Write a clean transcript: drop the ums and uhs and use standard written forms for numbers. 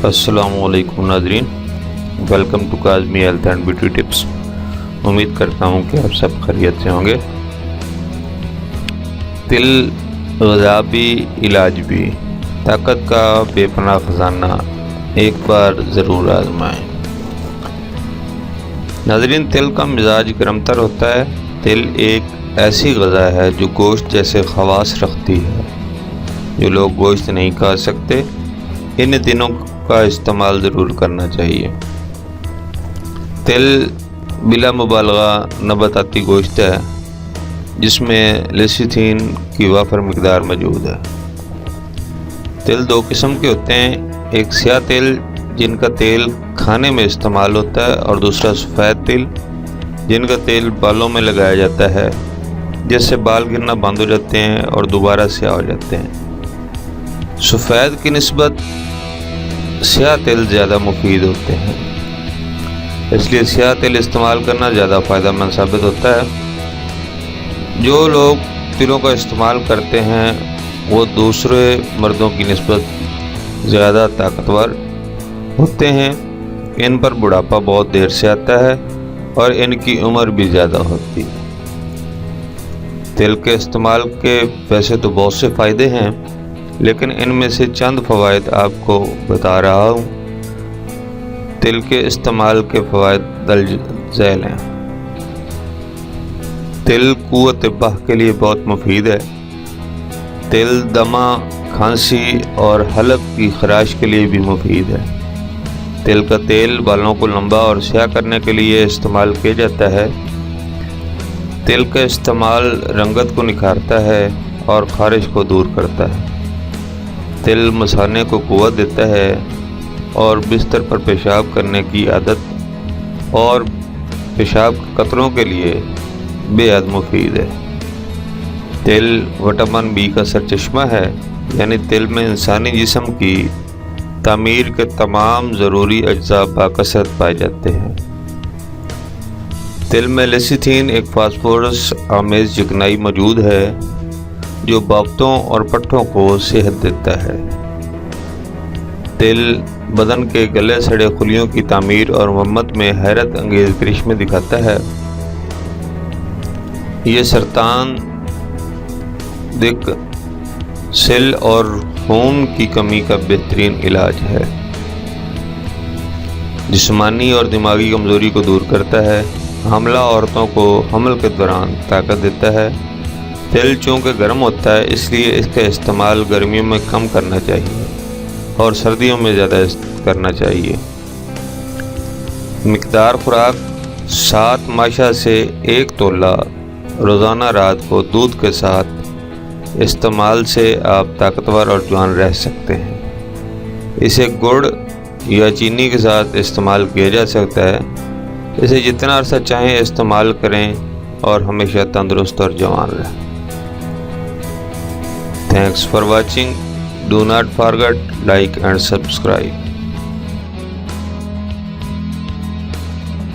अस्सलाम वालेकुम नाज़रीन, welcome to Kazmi health and beauty tips. उम्मीद करता हूँ कि आप सब खैरियत से होंगे। तिल ग़िज़ा भी इलाज भी, ताकत का बेपनाह ख़जाना, एक बार ज़रूर आजमाएं। नाज़रीन, तिल का मिजाज गर्मतर होता है। तिल एक ऐसी ग़िज़ा है जो गोश्त जैसे ख़वास रखती है। जो लोग गोश्त नहीं खा सकते, इन दिनों का इस्तेमाल ज़रूर करना चाहिए। तिल बिला मुबालगा नबाताती गोश्त है जिसमें लेसिथिन की वाफर मिकदार मौजूद है। तिल दो किस्म के होते हैं, एक स्याह तिल जिनका तेल खाने में इस्तेमाल होता है, और दूसरा सफ़ेद तिल जिनका तेल बालों में लगाया जाता है, जिससे बाल गिरना बंद हो जाते हैं और दोबारा स्याह हो जाते हैं। सफ़ेद की निस्बत स्याह तिल ज़्यादा मुफीद होते हैं, इसलिए स्याह तिल इस्तेमाल करना ज़्यादा फ़ायदेमंद साबित होता है। जो लोग तिलों का इस्तेमाल करते हैं वो दूसरे मर्दों की निस्बत ज़्यादा ताकतवर होते हैं। इन पर बुढ़ापा बहुत देर से आता है और इनकी उम्र भी ज़्यादा होती है। तिल के इस्तेमाल के वैसे तो बहुत से फ़ायदे हैं, लेकिन इनमें से चंद फ़वाइद आपको बता रहा हूँ। तिल के इस्तेमाल के फ़वाइद दर्ज झैल हैं। तिल क़ुव्वत बाह के लिए बहुत मुफीद है। तिल दमा, खांसी और हलक की खराश के लिए भी मुफीद है। तिल का तेल बालों को लंबा और स्याह करने के लिए इस्तेमाल किया जाता है। तिल का इस्तेमाल रंगत को निखारता है और ख़ारिश को दूर करता है। तिल मसाने को क़ुव्वत देता है और बिस्तर पर पेशाब करने की आदत और पेशाब के कतरों के लिए बेहद मुफीद है। तिल विटामिन बी का सरचश्मा है, यानी तिल में इंसानी जिस्म की तामीर के तमाम ज़रूरी अज्जा बाकसरत पाए जाते हैं। तिल में लेसिथिन एक फास्फोरस आमेज चिकनाई मौजूद है जो बाफ्तों और पट्ठों को सेहत देता है। तिल बदन के गले सड़े खुलियों की तामीर और मरम्मत में हैरत अंगेज करिश्मे दिखाता है। ये सरतान, दिक, सिल और खून की कमी का बेहतरीन इलाज है। जिस्मानी और दिमागी कमज़ोरी को दूर करता है। हमला औरतों को हमल के दौरान ताकत देता है। तिल चूँकि गर्म होता है, इसलिए इसका इस्तेमाल गर्मियों में कम करना चाहिए और सर्दियों में ज़्यादा करना चाहिए। मिकदार खुराक 7 माशा से 1 तोला रोज़ाना रात को दूध के साथ इस्तेमाल से आप ताकतवर और जवान रह सकते हैं। इसे गुड़ या चीनी के साथ इस्तेमाल किया जा सकता है। इसे जितना अरसा चाहें इस्तेमाल करें और हमेशा तंदुरुस्त और जवान रहें। Thanks for watching. Do not forget like and subscribe.